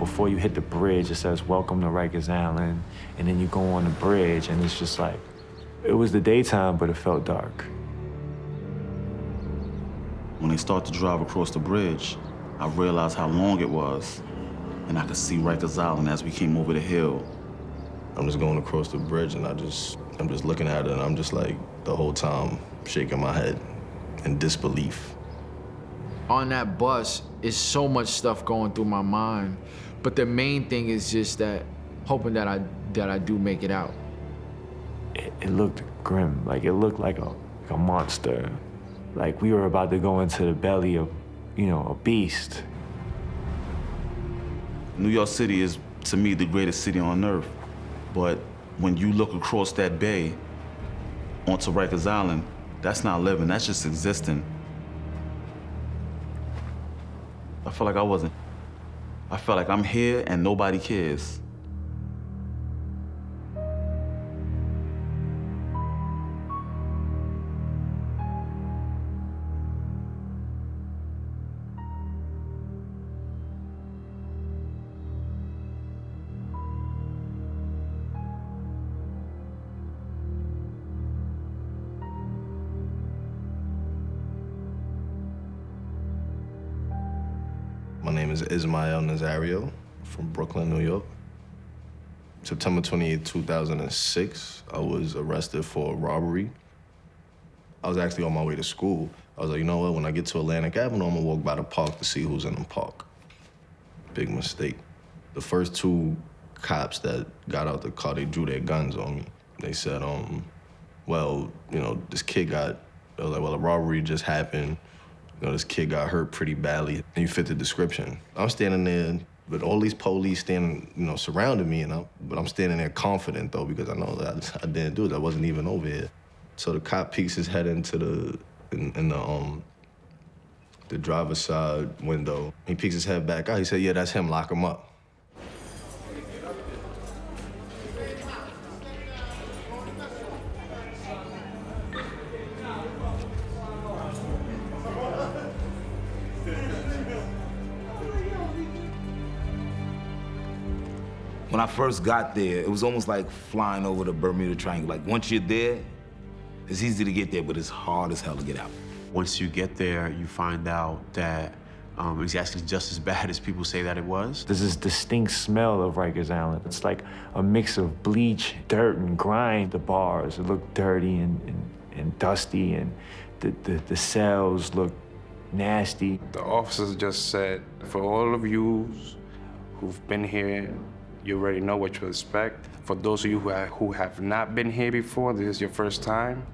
before you hit the bridge, it says, "Welcome to Rikers Island," and then you go on the bridge, and it's just like, it was the daytime, but it felt dark. When they start to drive across the bridge, I realized how long it was, and I could see Rikers Island as we came over the hill. I'm just going across the bridge, and I'm just looking at it, and I'm just like, the whole time, shaking my head in disbelief. On that bus, is so much stuff going through my mind, but the main thing is just that, hoping that I do make it out. It looked grim, like it looked like a monster. Like we were about to go into the belly of, a beast. New York City is, to me, the greatest city on earth. But when you look across that bay onto Rikers Island, that's not living, that's just existing. I felt like I wasn't. I felt like I'm here and nobody cares. My name is Ismael Nazario from Brooklyn, New York. September 28, 2006, I was arrested for a robbery. I was actually on my way to school. I was like, you know what, when I get to Atlantic Avenue, I'm gonna walk by the park to see who's in the park. Big mistake. The first two cops that got out the car, they drew their guns on me. They said, well, this kid I was like, well, a robbery just happened. This kid got hurt pretty badly, and you fit the description. I'm standing there with all these police standing, surrounding me, but I'm standing there confident, though, because I know that I didn't do it. I wasn't even over here. So the cop peeks his head into the driver's side window. He peeks his head back out. He said, yeah, that's him, lock him up. When I first got there, it was almost like flying over the Bermuda Triangle. Like, once you're there, it's easy to get there, but it's hard as hell to get out. Once you get there, you find out that it's actually just as bad as people say that it was. There's this distinct smell of Rikers Island. It's like a mix of bleach, dirt, and grime. The bars, it looked dirty and dusty, and the cells look nasty. The officers just said, for all of you who've been here, you already know what to expect. For those of you who have not been here before, this is your first time,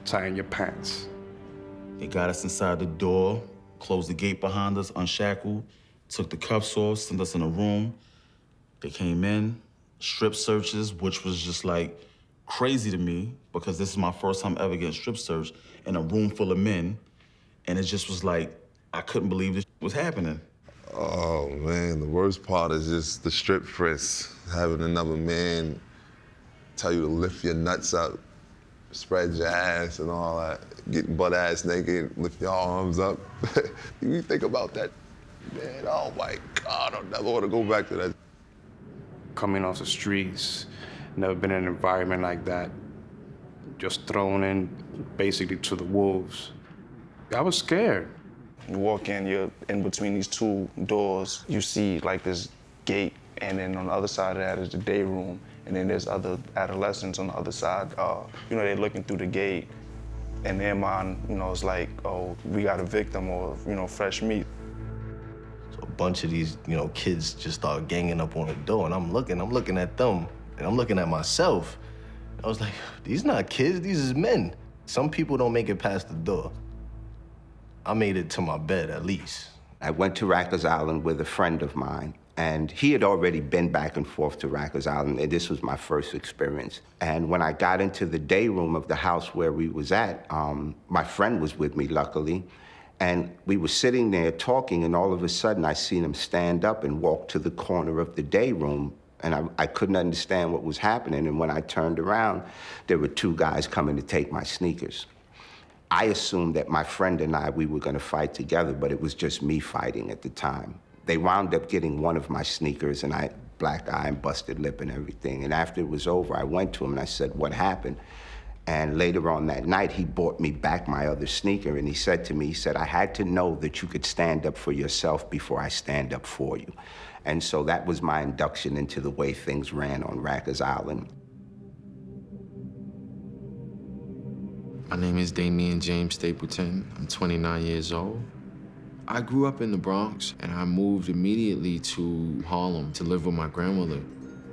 tighten your pants. They got us inside the door, closed the gate behind us, unshackled, took the cuffs off, sent us in a room. They came in, strip searches, which was just like crazy to me because this is my first time ever getting strip searched in a room full of men. And it just was like, I couldn't believe this was happening. Oh, man, the worst part is just the strip frisk. Having another man tell you to lift your nuts up, spread your ass and all that, get butt-ass naked, lift your arms up. You think about that, man, oh my God, I never want to go back to that. Coming off the streets, never been in an environment like that, just thrown in basically to the wolves. I was scared. You walk in, you're in between these two doors. You see like this gate, and then on the other side of that is the day room, and then there's other adolescents on the other side. They're looking through the gate, and their mind, it's like, oh, we got a victim or, fresh meat. So a bunch of these, kids just start ganging up on the door, and I'm looking at them, and I'm looking at myself. I was like, these not kids, these is men. Some people don't make it past the door. I made it to my bed, at least. I went to Rikers Island with a friend of mine, and he had already been back and forth to Rikers Island, and this was my first experience. And when I got into the day room of the house where we was at, my friend was with me, luckily, and we were sitting there talking, and all of a sudden I seen him stand up and walk to the corner of the day room, and I couldn't understand what was happening, and when I turned around, there were two guys coming to take my sneakers. I assumed that my friend and we were gonna fight together, but it was just me fighting at the time. They wound up getting one of my sneakers, and I black eye and busted lip and everything. And after it was over, I went to him and I said, what happened? And later on that night, he bought me back my other sneaker, and he said to me, he said, I had to know that you could stand up for yourself before I stand up for you. And so that was my induction into the way things ran on Rikers Island. My name is Damian James Stapleton. I'm 29 years old. I grew up in the Bronx, and I moved immediately to Harlem to live with my grandmother.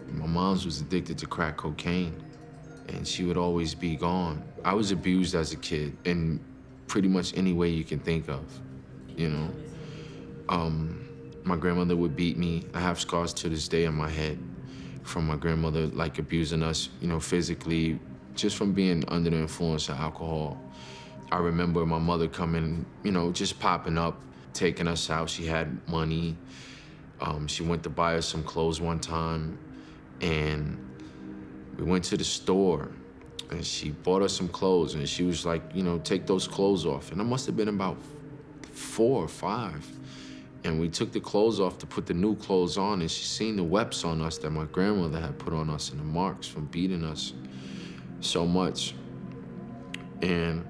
My mom was addicted to crack cocaine, and she would always be gone. I was abused as a kid in pretty much any way you can think of, you know? My grandmother would beat me. I have scars to this day on my head from my grandmother, like, abusing us, you know, physically, just from being under the influence of alcohol. I remember my mother coming, you know, just popping up, taking us out. She had money. She went to buy us some clothes one time, and we went to the store, and she bought us some clothes, and she was like, you know, take those clothes off. And I must have been about 4 or 5. And we took the clothes off to put the new clothes on, and she seen the webs on us that my grandmother had put on us and the marks from beating us so much. And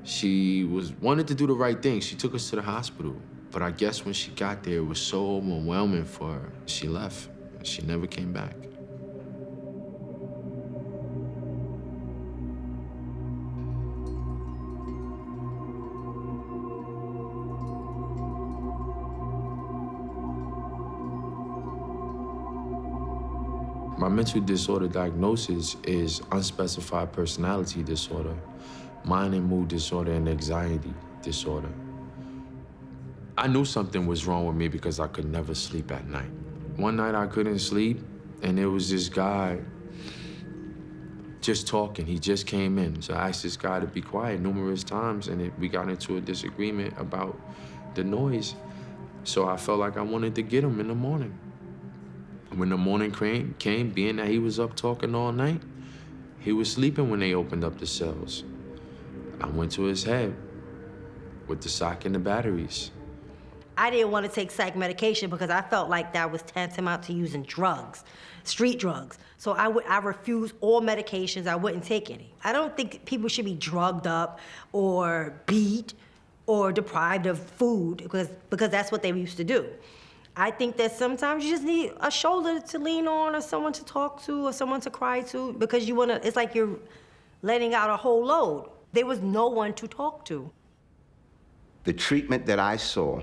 she wanted to do the right thing. She took us to the hospital. But I guess when she got there, it was so overwhelming for her. She left, and she never came back. My mental disorder diagnosis is unspecified personality disorder, mind and mood disorder, and anxiety disorder. I knew something was wrong with me because I could never sleep at night. One night I couldn't sleep, and there was this guy just talking. He just came in. So I asked this guy to be quiet numerous times, and we got into a disagreement about the noise. So I felt like I wanted to get him in the morning. When the morning came, being that he was up talking all night, he was sleeping when they opened up the cells. I went to his head with the sock and the batteries. I didn't want to take psych medication because I felt like that was tantamount to using drugs, street drugs. So I refused all medications. I wouldn't take any. I don't think people should be drugged up or beat or deprived of food because that's what they used to do. I think that sometimes you just need a shoulder to lean on, or someone to talk to, or someone to cry to, because it's like you're letting out a whole load. There was no one to talk to. The treatment that I saw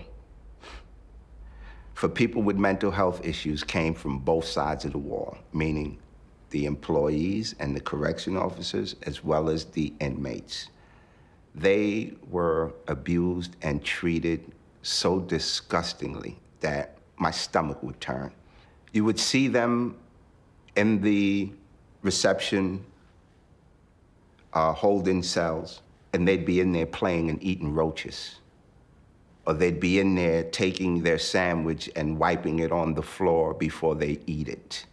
for people with mental health issues came from both sides of the wall, meaning the employees and the correction officers, as well as the inmates. They were abused and treated so disgustingly that my stomach would turn. You would see them in the reception, holding cells, and they'd be in there playing and eating roaches. Or they'd be in there taking their sandwich and wiping it on the floor before they eat it,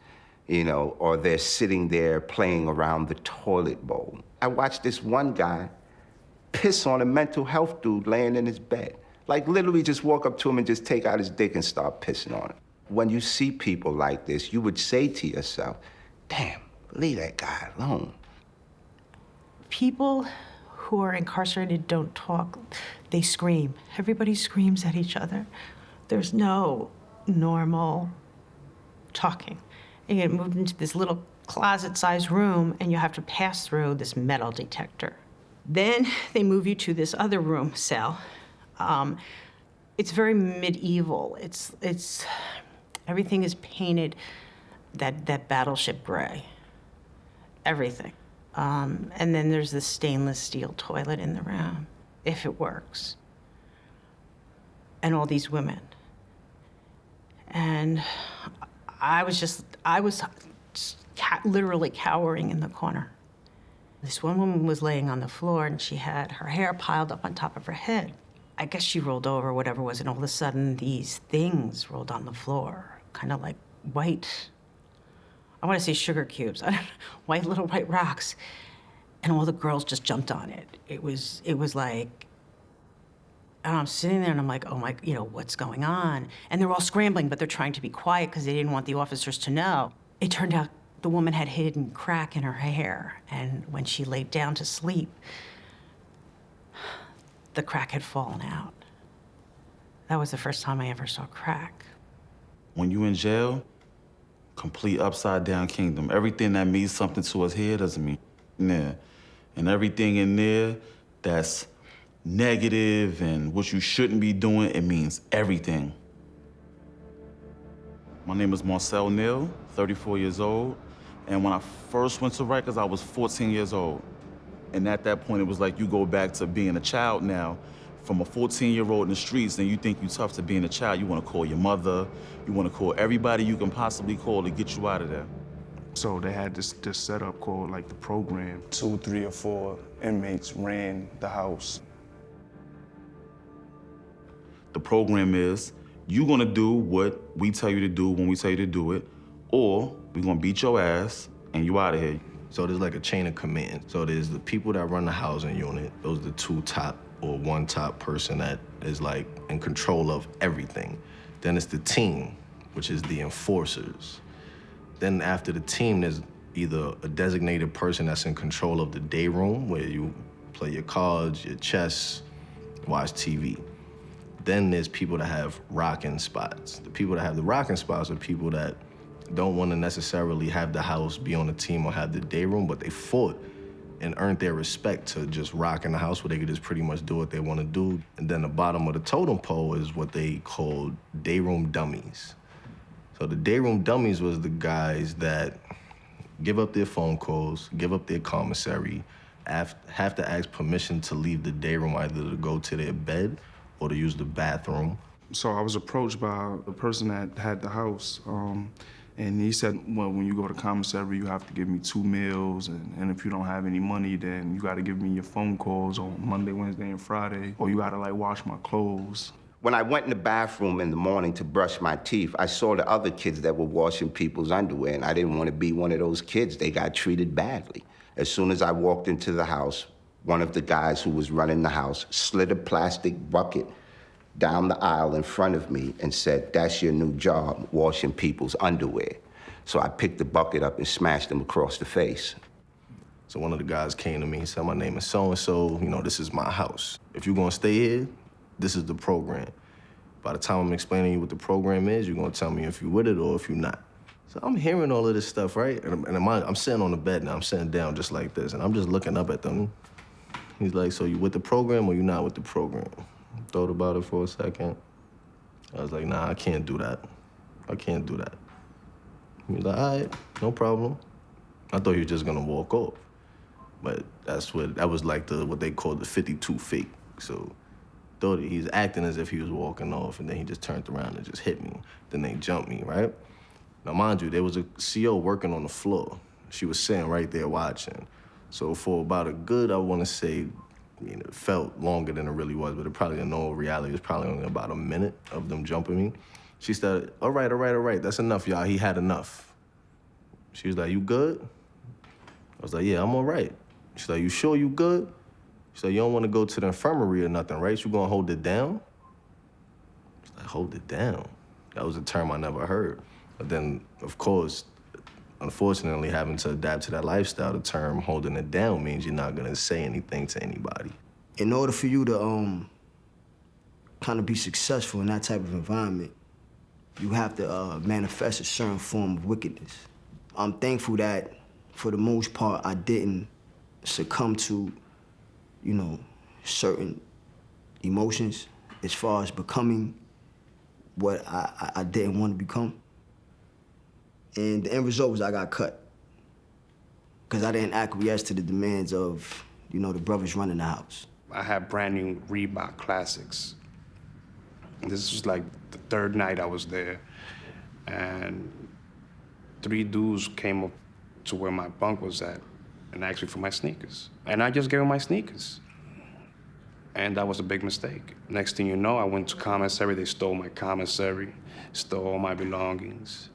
you know, or they're sitting there playing around the toilet bowl. I watched this one guy piss on a mental health dude laying in his bed. Like, literally just walk up to him and just take out his dick and start pissing on him. When you see people like this, you would say to yourself, damn, leave that guy alone. People who are incarcerated don't talk, they scream. Everybody screams at each other. There's no normal talking. You get moved into this little closet-sized room, and you have to pass through this metal detector. Then they move you to this other room cell. It's very medieval. It's everything is painted that battleship gray. Everything. And then there's this stainless steel toilet in the room, if it works. And all these women. And I was literally cowering in the corner. This one woman was laying on the floor, and she had her hair piled up on top of her head. I guess she rolled over, whatever it was, and all of a sudden these things rolled on the floor, kind of like white, I want to say sugar cubes, little white rocks. And all the girls just jumped on it. It was like And I'm sitting there and I'm like, oh my, what's going on? And they're all scrambling, but they're trying to be quiet because they didn't want the officers to know. It turned out the woman had hidden crack in her hair, and when she laid down to sleep, the crack had fallen out. That was the first time I ever saw crack. When you in jail, complete upside down kingdom. Everything that means something to us here doesn't mean there. And everything in there that's negative and what you shouldn't be doing, it means everything. My name is Marcel Neal, 34 years old. And when I first went to Rikers, I was 14 years old. And at that point, it was like you go back to being a child now. From a 14-year-old in the streets, and you think you're tough to being a child. You want to call your mother. You want to call everybody you can possibly call to get you out of there. So they had this setup called like the program. 2, 3, or 4 inmates ran the house. The program is, you're gonna do what we tell you to do when we tell you to do it, or we're gonna beat your ass and you out of here. So there's like a chain of command. So there's the people that run the housing unit. Those are the 2 top or 1 top person that is like in control of everything. Then it's the team, which is the enforcers. Then after the team, there's either a designated person that's in control of the day room where you play your cards, your chess, watch TV. Then there's people that have rocking spots. The people that have the rocking spots are people that don't want to necessarily have the house, be on the team, or have the day room, but they fought and earned their respect to just rock in the house where they could just pretty much do what they want to do. And then the bottom of the totem pole is what they called day room dummies. So the day room dummies was the guys that give up their phone calls, give up their commissary, have to ask permission to leave the day room, either to go to their bed or to use the bathroom. So I was approached by the person that had the house, and he said, well, when you go to commissary, you have to give me 2 meals, and if you don't have any money, then you gotta give me your phone calls on Monday, Wednesday, and Friday, or you gotta like wash my clothes. When I went in the bathroom in the morning to brush my teeth, I saw the other kids that were washing people's underwear, and I didn't want to be one of those kids. They got treated badly. As soon as I walked into the house, one of the guys who was running the house slid a plastic bucket down the aisle in front of me and said, "That's your new job, washing people's underwear." So I picked the bucket up and smashed him across the face. So one of the guys came to me and said, "My name is so-and-so, this is my house. If you're gonna stay here, this is the program. By the time I'm explaining you what the program is, you're gonna tell me if you're with it or if you're not." So I'm hearing all of this stuff, right? And I'm sitting on the bed now, I'm sitting down just like this, and I'm just looking up at them. He's like, "So you with the program or you not with the program?" Thought about it for a second. I was like, "Nah, I can't do that. I can't do that." He was like, "All right, no problem." I thought he was just gonna walk off. But that was like what they call the 52 fake. So thought he's acting as if he was walking off, and then he just turned around and just hit me. Then they jumped me, right? Now, mind you, there was a CO working on the floor. She was sitting right there watching. So for about a good, I want to say, it felt longer than it really was, but it probably, in all reality, it was probably only about a minute of them jumping me. She started, all right, that's enough, y'all. He had enough. She was like, "You good?" I was like, "Yeah, I'm all right." She's like, "You sure you good?" She's like, "You don't want to go to the infirmary or nothing, right? You gonna hold it down?" I was like, "Hold it down?" That was a term I never heard. But then, of course, unfortunately, having to adapt to that lifestyle, the term holding it down means you're not gonna say anything to anybody. In order for you to kind of be successful in that type of environment, you have to manifest a certain form of wickedness. I'm thankful that, for the most part, I didn't succumb to, certain emotions as far as becoming what I didn't want to become. And the end result was I got cut because I didn't acquiesce to the demands of, the brothers running the house. I had brand new Reebok Classics. This was like the 3rd night I was there, and 3 dudes came up to where my bunk was at and asked me for my sneakers. And I just gave them my sneakers. And that was a big mistake. Next thing you know, I went to commissary. They stole my commissary, stole all my belongings.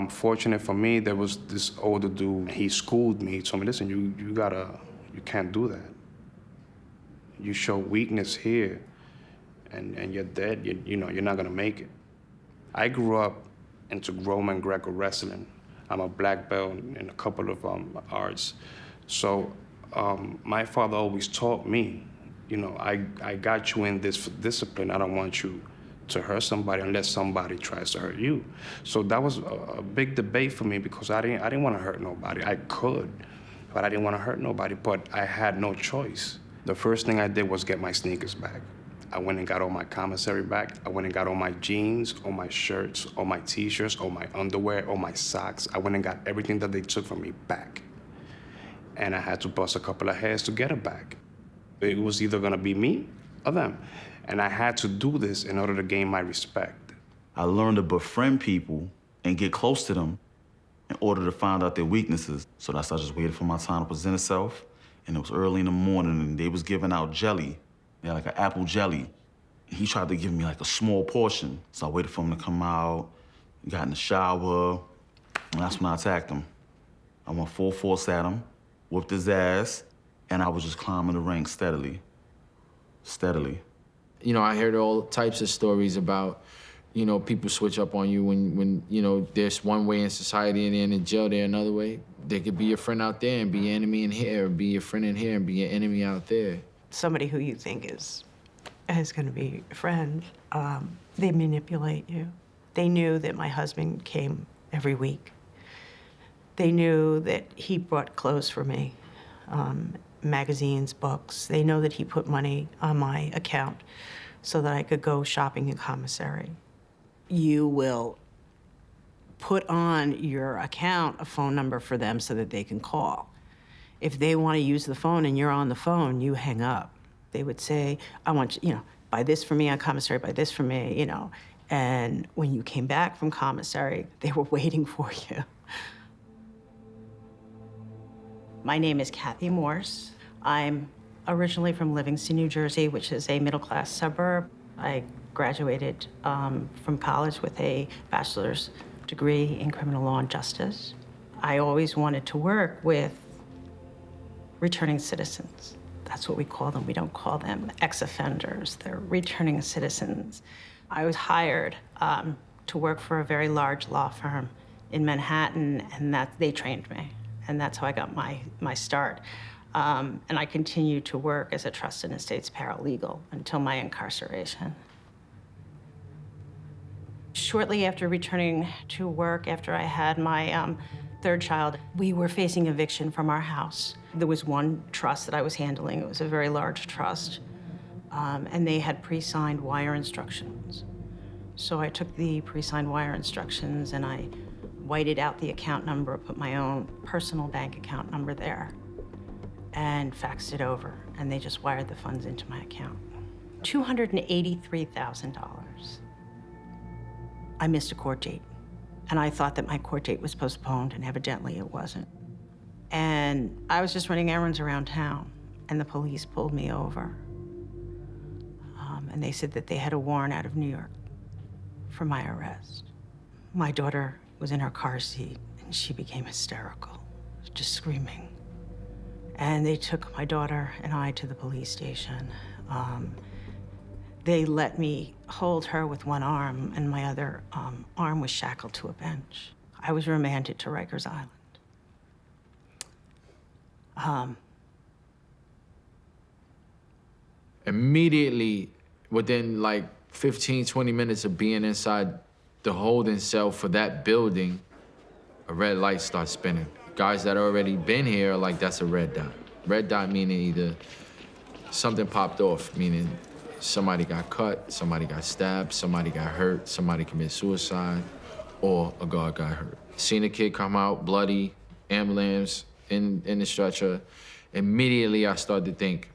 Fortunate for me, there was this older dude. He schooled me. He told me, "Listen, you can't do that. You show weakness here, and you're dead, you know, you're not gonna make it. I grew up into Roman Greco wrestling. I'm a black belt in a couple of arts. So my father always taught me, you know, I got you in this discipline. I don't want you to hurt somebody unless somebody tries to hurt you. So that was a big debate for me because I didn't want to hurt nobody. I could, but I didn't want to hurt nobody, but I had no choice. The first thing I did was get my sneakers back. I went and got all my commissary back. I went and got all my jeans, all my shirts, all my t-shirts, all my underwear, all my socks. I went and got everything that they took from me back. And I had to bust a couple of heads to get it back. It was either gonna be me or them. And I had to do this in order to gain my respect. I learned to befriend people and get close to them in order to find out their weaknesses. So that's I just waited for my time to present itself. And it was early in the morning and they was giving out jelly. They had like an apple jelly. He tried to give me like a small portion. So I waited for him to come out, got in the shower, and that's when I attacked him. I went full force at him, whooped his ass, and I was just climbing the ranks steadily. You know, I heard all types of stories about, you know, people switch up on you when you know, there's one way in society and then in jail they're another way. They could be your friend out there and be your enemy in here, or be your friend in here and be your enemy out there. Somebody who you think is gonna be a friend, they manipulate you. They knew that my husband came every week. They knew that he bought clothes for me, magazines, books. They know that he put money on my account so that I could go shopping in commissary. You will put on your account a phone number for them so that they can call. If they want to use the phone and you're on the phone, you hang up. They would say, I want you, buy this for me on commissary, buy this for me, And when you came back from commissary, they were waiting for you. My name is Kathy Morse. I'm originally from Livingston, New Jersey, which is a middle-class suburb. I graduated from college with a bachelor's degree in criminal law and justice. I always wanted to work with returning citizens. That's what we call them. We don't call them ex-offenders. They're returning citizens. I was hired to work for a very large law firm in Manhattan, and they trained me. And that's how I got my start. And I continued to work as a trust and estates paralegal until my incarceration. Shortly after returning to work, after I had my third child, we were facing eviction from our house. There was one trust that I was handling. It was a very large trust. And they had pre-signed wire instructions. So I took the pre-signed wire instructions and I whited out the account number, put my own personal bank account number there, and faxed it over. And they just wired the funds into my account. $283,000. I missed a court date. And I thought that my court date was postponed, and evidently it wasn't. And I was just running errands around town, and the police pulled me over. And they said that they had a warrant out of New York for my arrest. My daughter was in her car seat, and she became hysterical, just screaming. And they took my daughter and I to the police station. They let me hold her with one arm, and my other arm was shackled to a bench. I was remanded to Rikers Island. Immediately, within like 15, 20 minutes of being inside the holding cell for that building, a red light starts spinning. Guys that already been here are like, that's a red dot. Red dot meaning either something popped off, meaning somebody got cut, somebody got stabbed, somebody got hurt, somebody committed suicide, or a guard got hurt. Seen a kid come out, bloody, ambulance, in the stretcher. Immediately I started to think,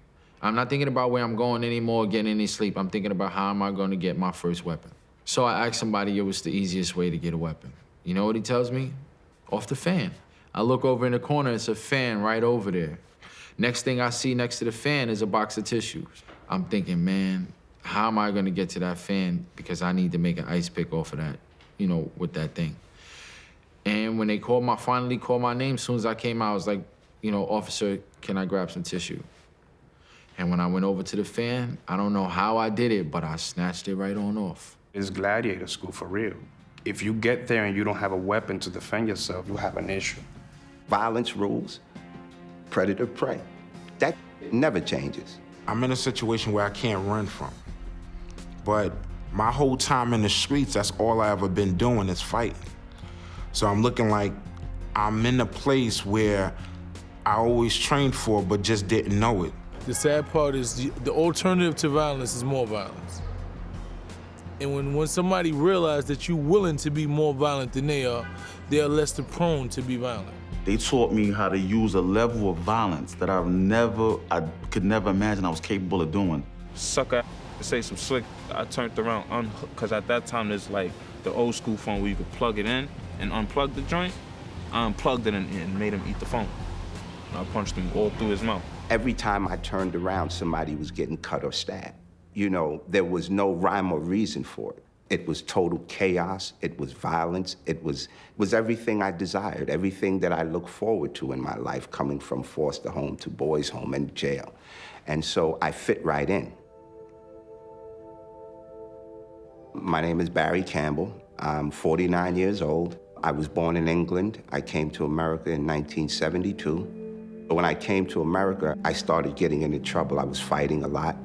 I'm not thinking about where I'm going anymore, getting any sleep. I'm thinking about how am I gonna get my first weapon. So I asked somebody it was the easiest way to get a weapon. You know what he tells me? Off the fan. I look over in the corner, it's a fan right over there. Next thing I see next to the fan is a box of tissues. I'm thinking, man, how am I gonna get to that fan? Because I need to make an ice pick off of that, with that thing. And when they finally called my name, as soon as I came out, I was like, officer, can I grab some tissue? And when I went over to the fan, I don't know how I did it, but I snatched it right on off. It's gladiator school for real. If you get there and you don't have a weapon to defend yourself, you have an issue. Violence rules, predator prey. That never changes. I'm in a situation where I can't run from. But my whole time in the streets, that's all I ever been doing is fighting. So I'm looking like I'm in a place where I always trained for, but just didn't know it. The sad part is the alternative to violence is more violence. And when somebody realizes that you're willing to be more violent than they are less prone to be violent. They taught me how to use a level of violence that I could never imagine I was capable of doing. Sucker, to say some slick, I turned around, because at that time there's like the old school phone where you could plug it in and unplug the joint. I unplugged it and made him eat the phone. I punched him all through his mouth. Every time I turned around, somebody was getting cut or stabbed. You know, there was no rhyme or reason for it. It was total chaos, it was violence, it was everything I desired, everything that I look forward to in my life, coming from foster home to boys' home and jail. And so I fit right in. My name is Barry Campbell. I'm 49 years old. I was born in England. I came to America in 1972. But when I came to America, I started getting into trouble. I was fighting a lot.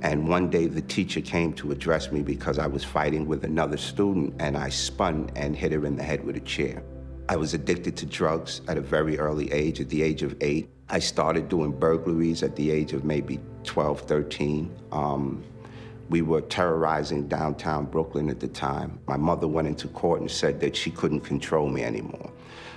And one day the teacher came to address me because I was fighting with another student, and I spun and hit her in the head with a chair. I was addicted to drugs at a very early age, at the age of 8. I started doing burglaries at the age of maybe 12, 13. We were terrorizing downtown Brooklyn at the time. My mother went into court and said that she couldn't control me anymore.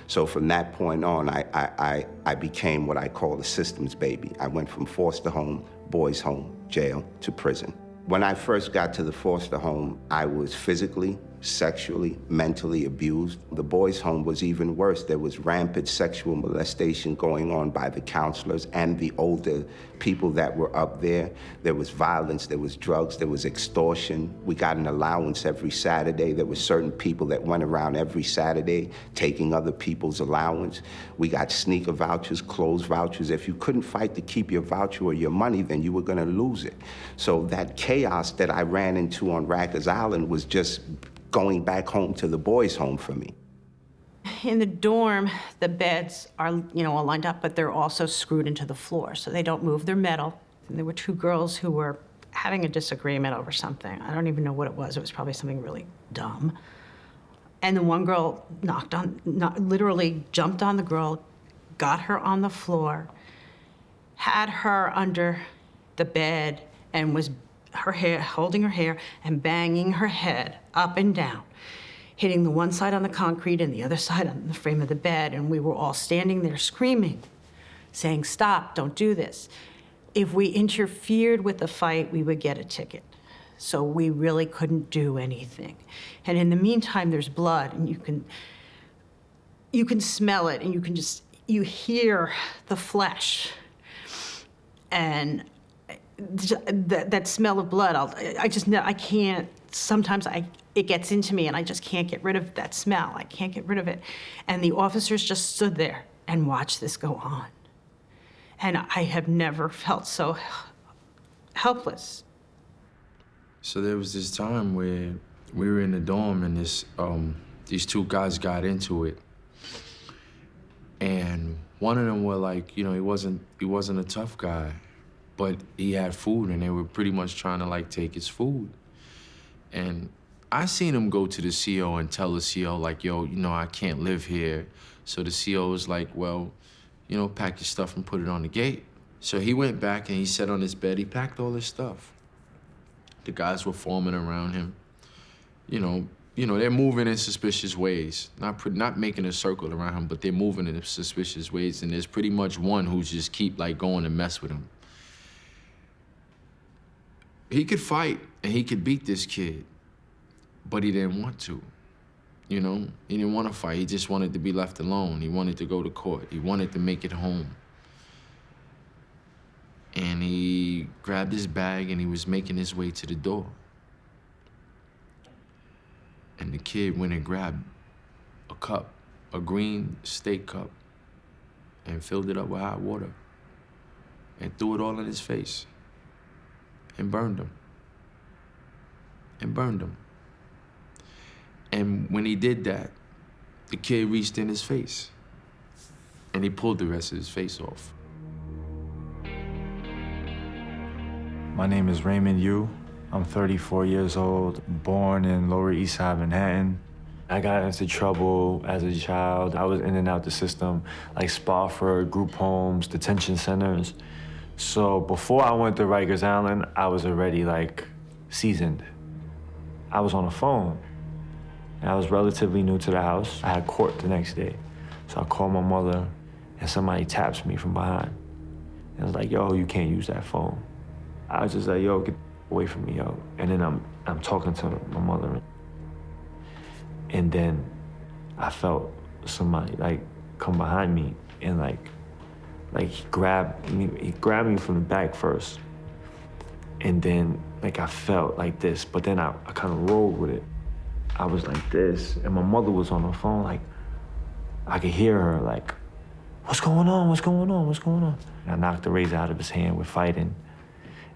So from that point on, I became what I call a systems baby. I went from foster home, boys' home, jail, to prison. When I first got to the foster home, I was physically, sexually, mentally abused. The boys' home was even worse. There was rampant sexual molestation going on by the counselors and the older people that were up there. There was violence, there was drugs, there was extortion. We got an allowance every Saturday. There were certain people that went around every Saturday taking other people's allowance. We got sneaker vouchers, clothes vouchers. If you couldn't fight to keep your voucher or your money, then you were gonna lose it. So that chaos that I ran into on Rikers Island was just going back home to the boys' home for me. In the dorm, the beds are, all lined up, but they're also screwed into the floor, so they don't move. They're metal. And there were 2 girls who were having a disagreement over something. I don't even know what it was. It was probably something really dumb. And the one girl literally jumped on the girl, got her on the floor, had her under the bed, and was holding her hair and banging her head up and down, hitting the one side on the concrete and the other side on the frame of the bed. And we were all standing there screaming, saying, "Stop, don't do this." If we interfered with the fight, we would get a ticket. So we really couldn't do anything. And in the meantime, there's blood, and you can smell it, and you hear the flesh. And that smell of blood, I can't, sometimes it gets into me and I just can't get rid of that smell. I can't get rid of it. And the officers just stood there and watched this go on. And I have never felt so helpless. So there was this time where we were in the dorm and these 2 guys got into it. And one of them were like, he wasn't a tough guy, but he had food and they were pretty much trying to take his food. And I seen him go to the CO and tell the CO yo, I can't live here. So the CO was like, well, pack your stuff and put it on the gate. So he went back and he sat on his bed, he packed all his stuff. The guys were forming around him. They're moving in suspicious ways. Not making a circle around him, but they're moving in suspicious ways. And there's pretty much one who's just keep going to mess with him. He could fight and he could beat this kid, but he didn't want to. He didn't want to fight. He just wanted to be left alone. He wanted to go to court. He wanted to make it home. And he grabbed his bag and he was making his way to the door. And the kid went and grabbed a cup, a green steak cup, and filled it up with hot water and threw it all in his face. and burned him. And burned him. And when he did that, the kid reached in his face and he pulled the rest of his face off. My name is Raymond Yu. I'm 34 years old, born in Lower East Side, Manhattan. I got into trouble as a child. I was in and out the system, like Spofford, group homes, detention centers. So before I went to Rikers Island, I was already like seasoned. I was on a phone, and I was relatively new to the house. I had court the next day. So I called my mother, and somebody taps me from behind. And was like, yo, you can't use that phone. I was just like, yo, get away from me, yo. And then I'm talking to my mother. And then I felt somebody like come behind me and like he grabbed me from the back first. And then like I felt like this, but then I kind of rolled with it. I was like this, and my mother was on the phone, like I could hear her like, what's going on, what's going on, what's going on? And I knocked the razor out of his hand, we're fighting.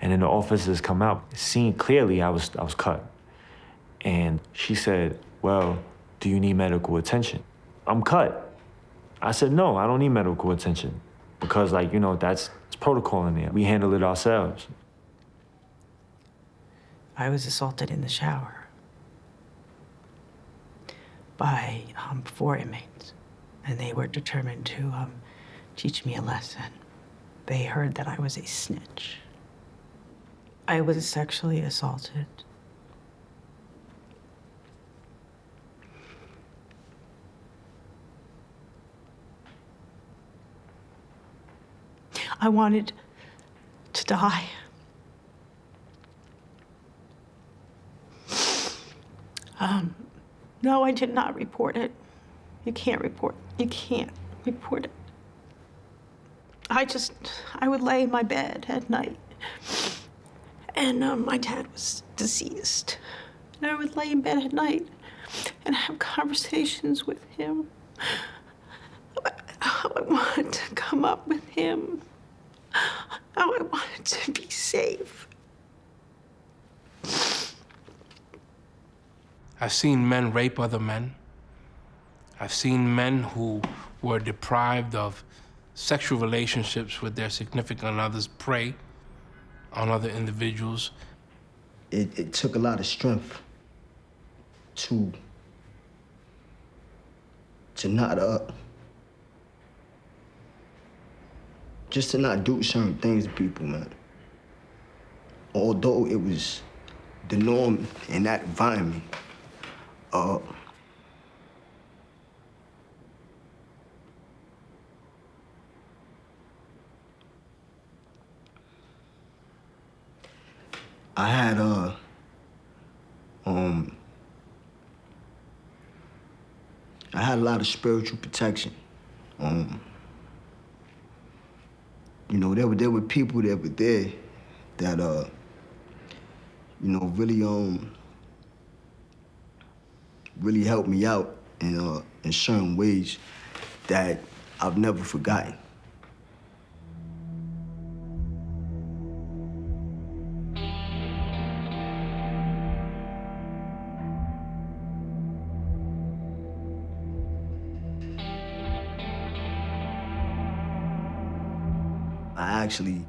And then the officers come out, seeing clearly I was cut. And she said, well, do you need medical attention? I'm cut. I said, no, I don't need medical attention. Because like, you know, it's protocol in there. We handle it ourselves. I was assaulted in the shower by 4 inmates, and they were determined to teach me a lesson. They heard that I was a snitch. I was sexually assaulted. I wanted to die. No, I did not report it. You can't report it. I would lay in my bed at night, and my dad was deceased. And I would lay in bed at night and have conversations with him. How I wanted to come up with him. How I wanted to be safe. I've seen men rape other men. I've seen men who were deprived of sexual relationships with their significant others prey on other individuals. It took a lot of strength to not just to not do certain things to people, man. Although it was the norm in that environment, I had a lot of spiritual protection. You know, there were people that were there that you know, really helped me out in certain ways that I've never forgotten. I actually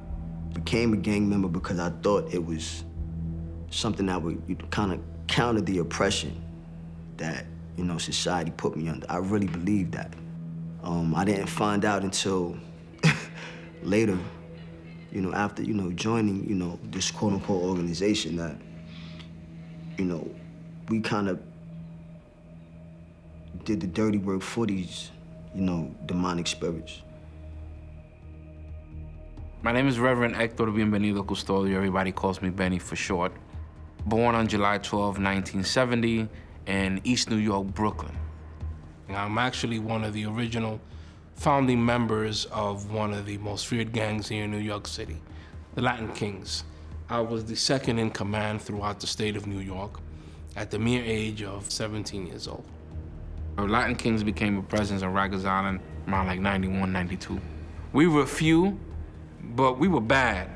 became a gang member because I thought it was something that would kind of counter the oppression that, you know, society put me under. I really believed that. I didn't find out until later, you know, after, you know, joining, you know, this quote-unquote organization that, you know, we kind of did the dirty work for these, you know, demonic spirits. My name is Reverend Hector Bienvenido Custodio. Everybody calls me Benny for short. Born on July 12, 1970 in East New York, Brooklyn. I'm actually one of the original founding members of one of the most feared gangs here in New York City, the Latin Kings. I was the second in command throughout the state of New York at the mere age of 17 years old. Latin Kings became a presence on Rikers Island around like 91, 92. We were few, but we were bad.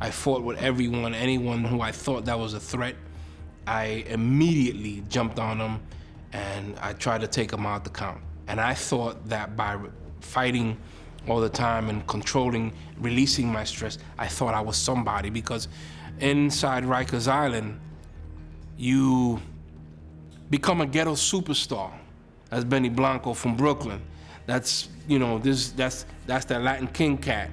I fought with everyone, anyone who I thought that was a threat. I immediately jumped on them and I tried to take them out the count. And I thought that by fighting all the time and controlling, releasing my stress, I thought I was somebody, because inside Rikers Island, you become a ghetto superstar. That's Benny Blanco from Brooklyn. That's, you know, that's that Latin King cat.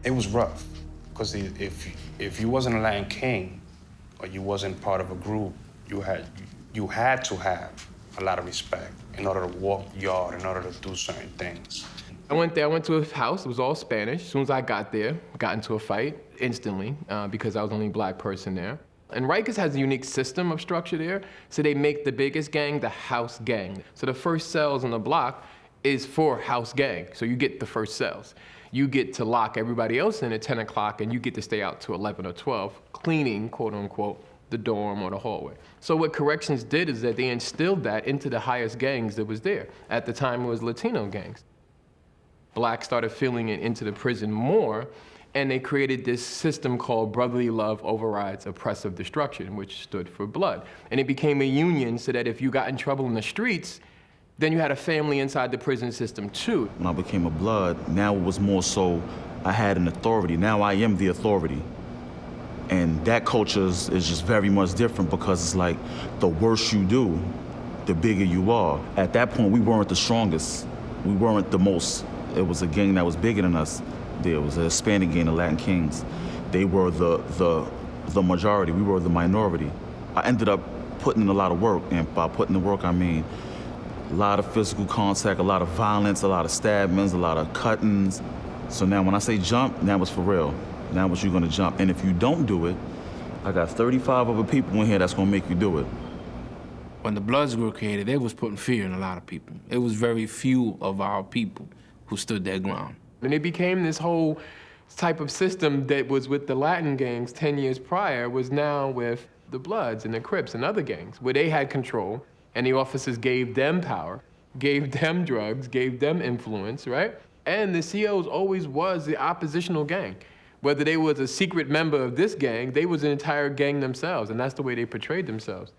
It was rough, because if you wasn't a Latin King, or you wasn't part of a group, you had to have a lot of respect in order to walk the yard, in order to do certain things. I went there, I went to his house, it was all Spanish. As soon as I got there, got into a fight instantly because I was the only black person there. And Rikers has a unique system of structure there, so they make the biggest gang the house gang. So the first cells on the block is for house gang, so you get the first cells. You get to lock everybody else in at 10 o'clock and you get to stay out to 11 or 12, cleaning, quote unquote, the dorm or the hallway. So what corrections did is that they instilled that into the highest gangs that was there. At the time, it was Latino gangs. Blacks started feeling it into the prison more, and they created this system called brotherly love overrides oppressive destruction, which stood for blood. And it became a union so that if you got in trouble in the streets, then you had a family inside the prison system too. When I became a blood, now it was more so I had an authority. Now I am the authority. And that culture is just very much different, because it's like the worse you do, the bigger you are. At that point, we weren't the strongest. We weren't the most. It was a gang that was bigger than us. There was a Hispanic gang, the Latin Kings. They were the majority. We were the minority. I ended up putting in a lot of work, and by putting in the work, I mean a lot of physical contact, a lot of violence, a lot of stabbings, a lot of cuttings. So now when I say jump, now it's for real. Now what you're gonna jump. And if you don't do it, I got 35 other people in here that's gonna make you do it. When the Bloods were created, they was putting fear in a lot of people. It was very few of our people who stood their ground. And it became this whole type of system that was with the Latin gangs 10 years prior was now with the Bloods and the Crips and other gangs, where they had control, and the officers gave them power, gave them drugs, gave them influence, right? And the COs always was the oppositional gang. Whether they was a secret member of this gang, they was an entire gang themselves, and that's the way they portrayed themselves.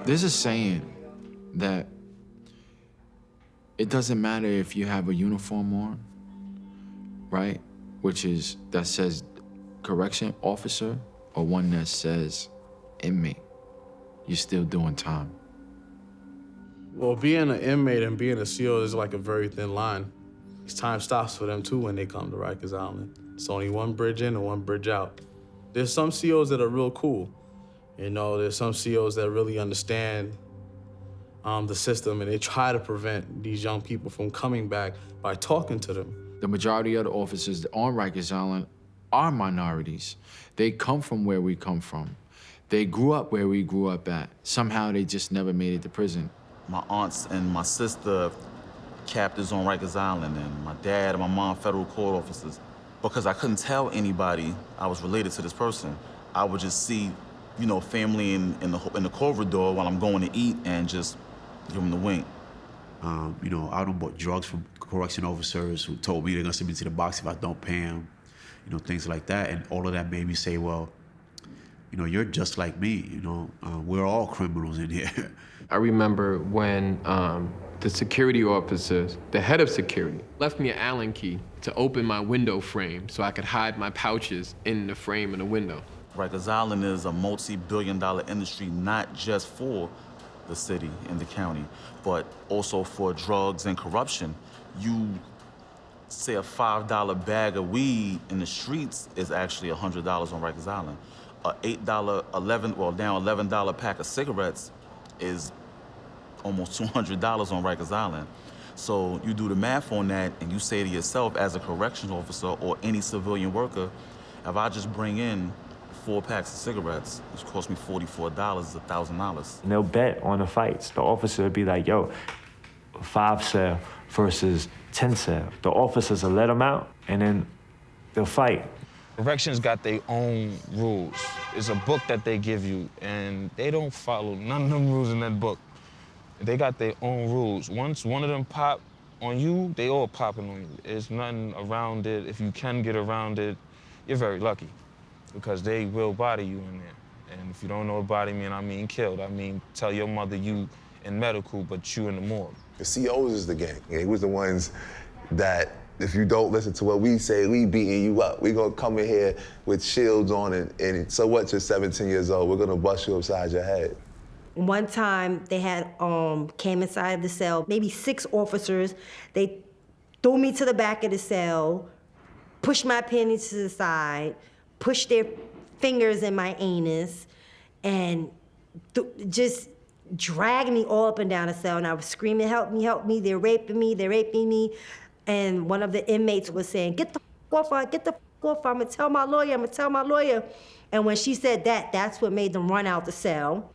There's a saying that it doesn't matter if you have a uniform on, right? That says correction officer, or one that says inmate. You're still doing time. Well, being an inmate and being a CO is like a very thin line. Time stops for them too when they come to Rikers Island. It's only one bridge in and one bridge out. There's some COs that are real cool. You know, there's some COs that really understand the system, and they try to prevent these young people from coming back by talking to them. The majority of the officers on Rikers Island are minorities. They come from where we come from. They grew up where we grew up at. Somehow they just never made it to prison. My aunts and my sister, captives on Rikers Island, and my dad and my mom, federal court officers. Because I couldn't tell anybody I was related to this person. I would just see, you know, family in the corridor while I'm going to eat and just give them the wink. You know, I done bought drugs from correction officers who told me they're gonna send me to the box if I don't pay them, you know, things like that. And all of that made me say, well, you know, you're just like me, you know, we're all criminals in here. I remember when the security officers, the head of security, left me an Allen key to open my window frame so I could hide my pouches in the frame of the window. Rikers Island is a multi-billion-dollar industry, not just for the city and the county, but also for drugs and corruption. You say a $5 bag of weed in the streets is actually $100 on Rikers Island. A $11 pack of cigarettes is almost $200 on Rikers Island. So you do the math on that, and you say to yourself, as a corrections officer or any civilian worker, if I just bring in 4 packs of cigarettes, which cost me $44, $1,000. And they'll bet on the fights. The officer would be like, yo, 5 sale versus 10 sale. The officers will let them out, and then they'll fight. Corrections got their own rules. It's a book that they give you, and they don't follow none of them rules in that book. They got their own rules. Once one of them pop on you, they all popping on you. There's nothing around it. If you can get around it, you're very lucky, because they will body you in there. And if you don't know what body mean, I mean killed. I mean tell your mother you in medical, but you in the morgue. The COs is the gang. They was the ones that, if you don't listen to what we say, we beating you up. We gonna come in here with shields on and so what, you're 17 years old, we're gonna bust you upside your head. One time they had came inside of the cell, maybe 6 officers. They threw me to the back of the cell, pushed my panties to the side, pushed their fingers in my anus, and just dragged me all up and down the cell. And I was screaming, help me, they're raping me. And one of the inmates was saying, get the off, I'm gonna tell my lawyer. And when she said that, that's what made them run out the cell.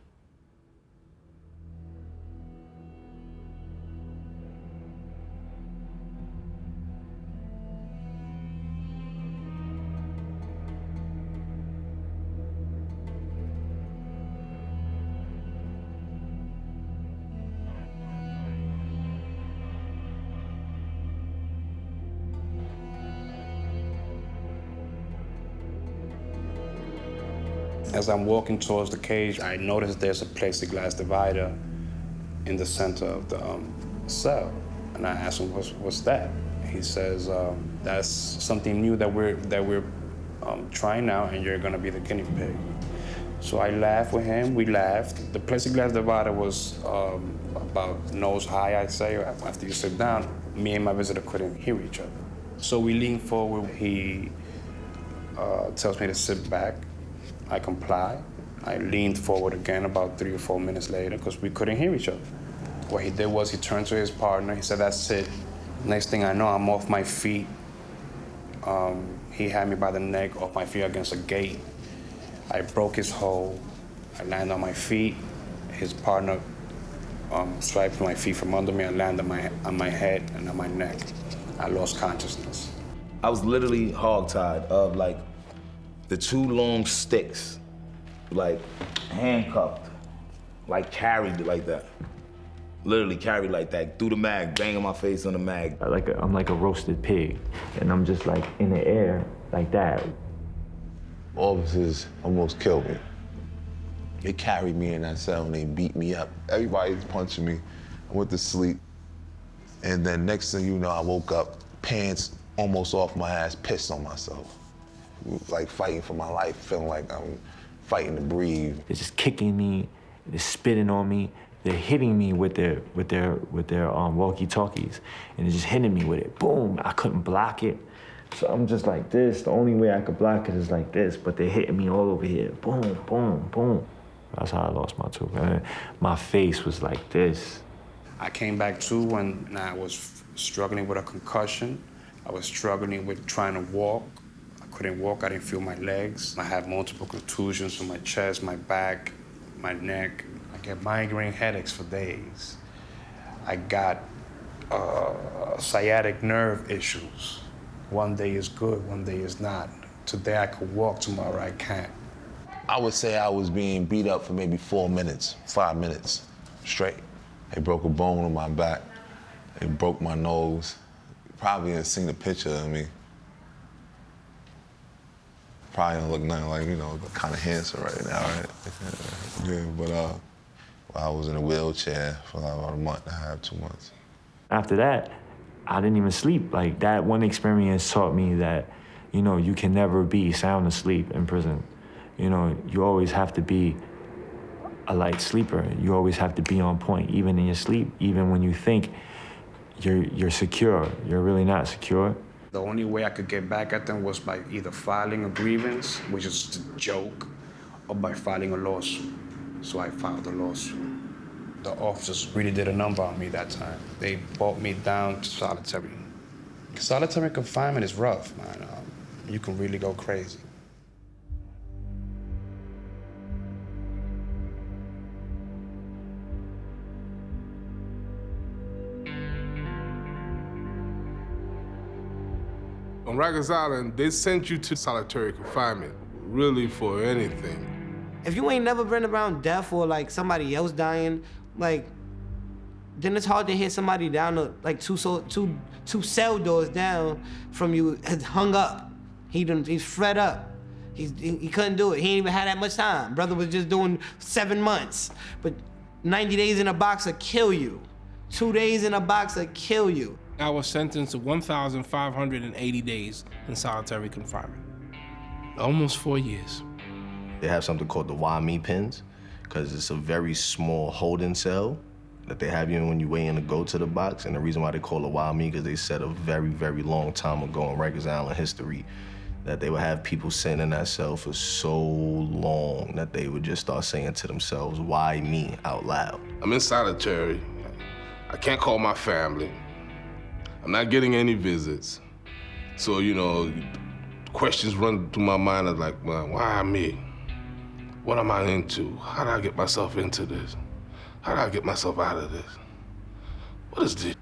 As I'm walking towards the cage, I noticed there's a plexiglass divider in the center of the cell. And I asked him, what's that? He says, that's something new that we're trying out, and you're gonna be the guinea pig. So I laughed with him, we laughed. The plexiglass divider was about nose high, I'd say. After you sit down, me and my visitor couldn't hear each other. So we leaned forward. He tells me to sit back. I comply. I leaned forward again about 3 or 4 minutes later because we couldn't hear each other. What he did was he turned to his partner. He said, that's it. Next thing I know, I'm off my feet. He had me by the neck, off my feet against a gate. I broke his hold. I landed on my feet. His partner swiped my feet from under me. I landed on my head and on my neck. I lost consciousness. I was literally hogtied of like the 2 long sticks, like handcuffed, like carried like that. Literally carried like that, through the mag, banging my face on the mag. I'm like a roasted pig, and I'm just like in the air like that. Officers almost killed me. They carried me in that cell and they beat me up. Everybody's punching me. I went to sleep. And then next thing you know, I woke up, pants almost off my ass, pissed on myself. Like fighting for my life, feeling like I'm fighting to breathe. They're just kicking me, they're spitting on me, they're hitting me with their walkie-talkies, and they're just hitting me with it. Boom! I couldn't block it, so I'm just like this. The only way I could block it is like this, but they're hitting me all over here. Boom, boom, boom. That's how I lost my tooth. My face was like this. I came back to when I was struggling with a concussion. I was struggling with trying to walk. Couldn't walk, I didn't feel my legs. I had multiple contusions on my chest, my back, my neck. I get migraine headaches for days. I got sciatic nerve issues. One day is good, one day is not. Today I could walk, tomorrow I can't. I would say I was being beat up for maybe 4 minutes, 5 minutes straight. They broke a bone in my back. They broke my nose. You probably didn't see the picture of me. Probably don't look nothing like, you know, kind of handsome right now, right? Yeah, but I was in a wheelchair for about a month and a half, 2 months. After that, I didn't even sleep. Like, that one experience taught me that, you know, you can never be sound asleep in prison. You know, you always have to be a light sleeper. You always have to be on point, even in your sleep, even when you think you're secure. You're really not secure. The only way I could get back at them was by either filing a grievance, which is a joke, or by filing a lawsuit. So I filed a lawsuit. The officers really did a number on me that time. They brought me down to solitary. Solitary confinement is rough, man. You can really go crazy. On Rikers Island, they sent you to solitary confinement, really for anything. If you ain't never been around death or like somebody else dying, like, then it's hard to hear somebody down like two cell doors down from you has hung up. He's fed up. He couldn't do it. He ain't even had that much time. Brother was just doing 7 months. But 90 days in a box will kill you. 2 days in a box will kill you. I was sentenced to 1,580 days in solitary confinement. Almost 4 years. They have something called the Why Me pins, because it's a very small holding cell that they have you in when you weigh in to go to the box. And the reason why they call it Why Me, because they said a very, very long time ago in Rikers Island history that they would have people sitting in that cell for so long that they would just start saying to themselves, why me, out loud. I'm in solitary. I can't call my family. I'm not getting any visits. So, you know, questions run through my mind of like, well, why me? What am I into? How did I get myself into this? How did I get myself out of this? What is this?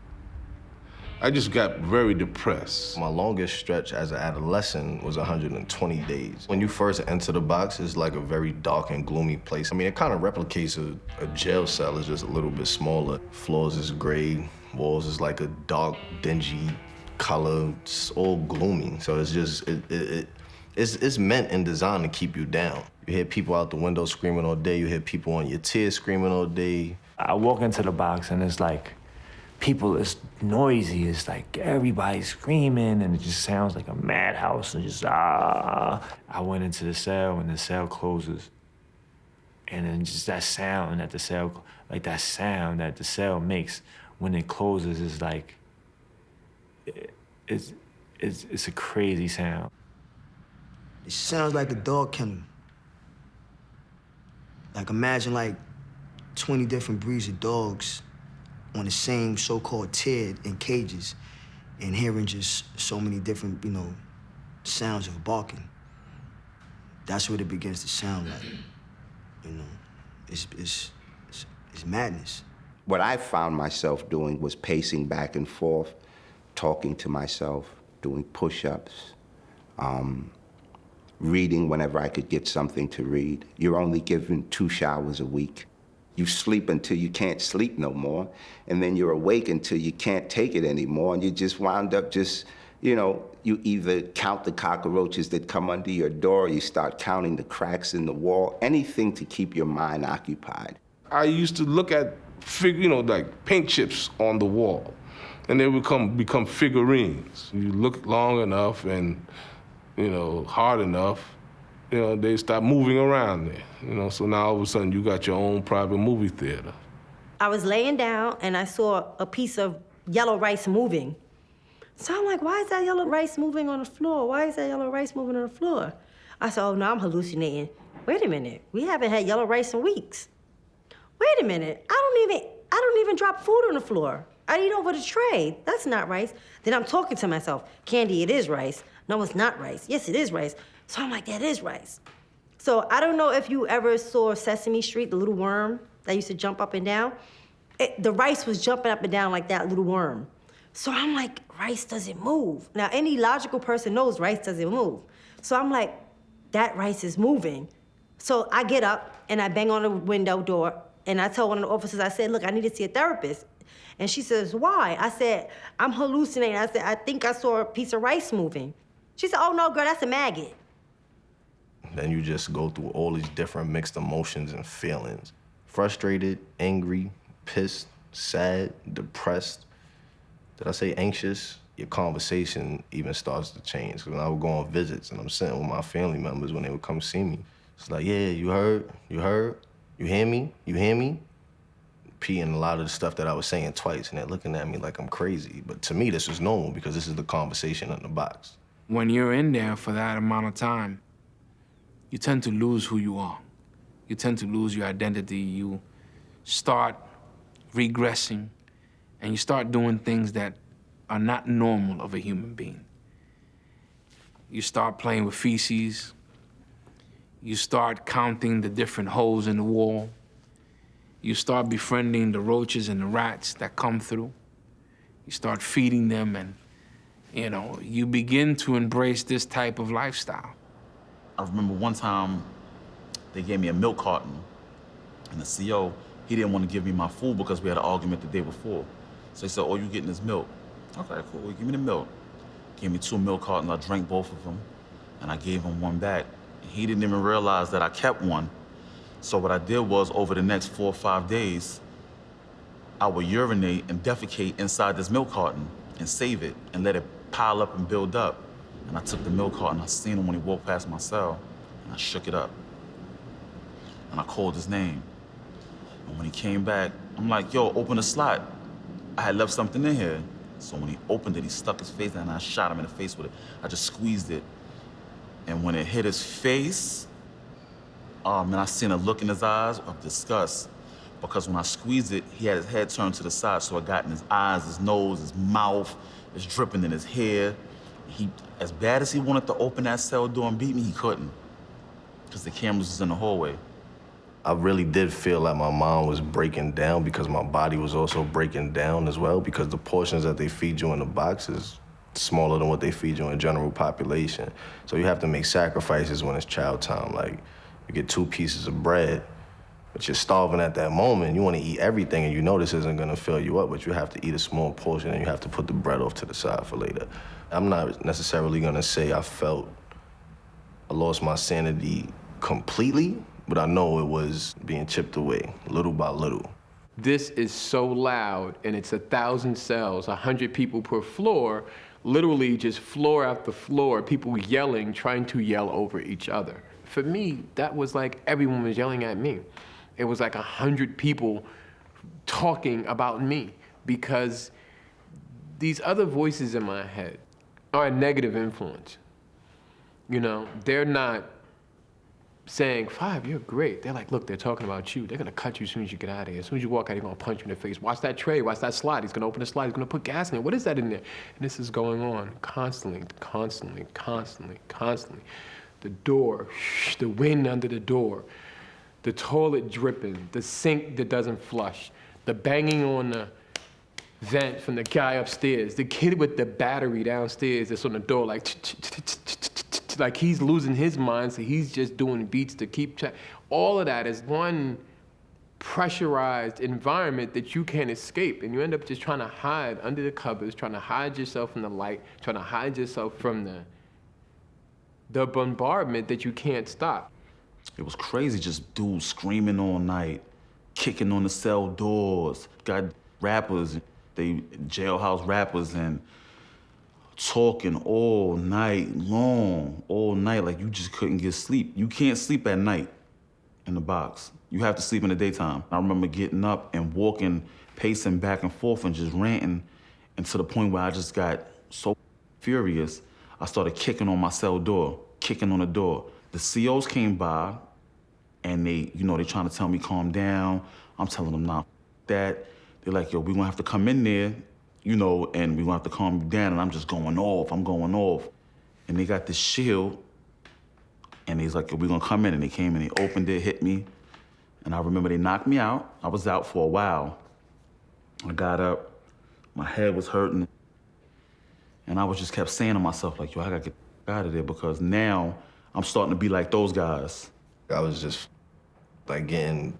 I just got very depressed. My longest stretch as an adolescent was 120 days. When you first enter the box, it's like a very dark and gloomy place. I mean, it kind of replicates a jail cell. It's just a little bit smaller. Floors is gray, walls is like a dark, dingy color. It's all gloomy. So it's just, it's meant and designed to keep you down. You hear people out the window screaming all day. You hear people on your tears screaming all day. I walk into the box and it's like, people, it's noisy. It's like everybody's screaming and it just sounds like a madhouse and just, ah. I went into the cell and the cell closes. And then just that sound that the cell, like that sound that the cell makes when it closes is like, it's a crazy sound. It sounds like a dog kennel. Like imagine like 20 different breeds of dogs on the same so-called tier in cages and hearing just so many different, you know, sounds of barking. That's what it begins to sound like. You know, it's madness. What I found myself doing was pacing back and forth, talking to myself, doing push-ups, reading whenever I could get something to read. You're only given 2 showers a week. You sleep until you can't sleep no more, and then you're awake until you can't take it anymore, and you just wound up just, you know, you either count the cockroaches that come under your door, or you start counting the cracks in the wall, anything to keep your mind occupied. I used to look at, you know, like paint chips on the wall, and they would become figurines. You look long enough and, you know, hard enough, you know, they start moving around there. You know, so now all of a sudden you got your own private movie theater. I was laying down and I saw a piece of yellow rice moving. So I'm like, why is that yellow rice moving on the floor? Why is that yellow rice moving on the floor? I said, oh no, I'm hallucinating. Wait a minute, we haven't had yellow rice in weeks. Wait a minute, I don't even drop food on the floor. I eat over the tray. That's not rice. Then I'm talking to myself, Candy, it is rice. No, it's not rice. Yes, it is rice. So I'm like, that is rice. So I don't know if you ever saw Sesame Street, the little worm that used to jump up and down. The rice was jumping up and down like that little worm. So I'm like, rice doesn't move. Now, any logical person knows rice doesn't move. So I'm like, that rice is moving. So I get up and I bang on the window door and I tell one of the officers, I said, look, I need to see a therapist. And she says, why? I said, I'm hallucinating. I said, I think I saw a piece of rice moving. She said, oh no, girl, that's a maggot. Then you just go through all these different mixed emotions and feelings. Frustrated, angry, pissed, sad, depressed. Did I say anxious? Your conversation even starts to change. Because when I would go on visits and I'm sitting with my family members when they would come see me, it's like, yeah, you heard? You heard? You hear me? You hear me? Repeating a lot of the stuff that I was saying twice, and they're looking at me like I'm crazy. But to me, this was normal because this is the conversation in the box. When you're in there for that amount of time, you tend to lose who you are. You tend to lose your identity. You start regressing, and you start doing things that are not normal of a human being. You start playing with feces. You start counting the different holes in the wall. You start befriending the roaches and the rats that come through. You start feeding them, and you know, you begin to embrace this type of lifestyle. I remember one time they gave me a milk carton, and the CO, he didn't want to give me my food because we had an argument the day before. So he said, "Oh, you getting this milk?" Okay, cool, give me the milk. Gave me 2 milk cartons, I drank both of them, and I gave him one back. He didn't even realize that I kept one. So what I did was, over the next 4 or 5 days, I would urinate and defecate inside this milk carton and save it and let it pile up and build up. And I took the milk carton, I seen him when he walked past my cell, and I shook it up. And I called his name. And when he came back, I'm like, "Yo, open the slot. I had left something in here." So when he opened it, he stuck his face in and I shot him in the face with it. I just squeezed it. And when it hit his face, oh man, I seen a look in his eyes of disgust. Because when I squeezed it, he had his head turned to the side, so it got in his eyes, his nose, his mouth, it's dripping in his hair. He, as bad as he wanted to open that cell door and beat me, he couldn't. Because the cameras was in the hallway. I really did feel like my mind was breaking down because my body was also breaking down as well, because the portions that they feed you in the box is smaller than what they feed you in general population. So you have to make sacrifices when it's child time. Like, you get 2 pieces of bread, but you're starving at that moment. You want to eat everything, and you know this isn't going to fill you up, but you have to eat a small portion, and you have to put the bread off to the side for later. I'm not necessarily going to say I lost my sanity completely, but I know it was being chipped away, little by little. This is so loud, and it's 1,000 cells, 100 people per floor, literally just floor after floor, people yelling, trying to yell over each other. For me, that was like everyone was yelling at me. It was like 100 people talking about me, because these other voices in my head are a negative influence. You know, they're not saying, "Five, you're great." They're like, "Look, they're talking about you. They're gonna cut you as soon as you get out of here. As soon as you walk out, they're gonna punch you in the face. Watch that tray, watch that slide. He's gonna open the slide, he's gonna put gas in it. What is that in there?" And this is going on constantly, constantly, constantly, constantly. The door, the wind under the door, the toilet dripping, the sink that doesn't flush, the banging on the vent from the guy upstairs, the kid with the battery downstairs that's on the door, like he's losing his mind, so he's just doing beats to keep track. All of that is one pressurized environment that you can't escape, and you end up just trying to hide under the covers, trying to hide yourself from the light, trying to hide yourself from the bombardment that you can't stop. It was crazy, just dudes screaming all night, kicking on the cell doors. Got rappers, they jailhouse rappers, and talking all night long, all night, like you just couldn't get sleep. You can't sleep at night in the box. You have to sleep in the daytime. I remember getting up and walking, pacing back and forth and just ranting, and to the point where I just got so furious, I started kicking on my cell door, kicking on the door. The COs came by, and they trying to tell me, calm down. I'm telling them, nah, that. They're like, "Yo, we gonna have to come in there, and we gonna have to calm you down." And I'm just going off, I'm going off. And they got this shield, and he's like, "Yo, we gonna come in." And they came and they opened it, hit me. And I remember they knocked me out. I was out for a while. I got up, my head was hurting. And I was just kept saying to myself, like, "Yo, I gotta get out of there," because now I'm starting to be like those guys. I was just like getting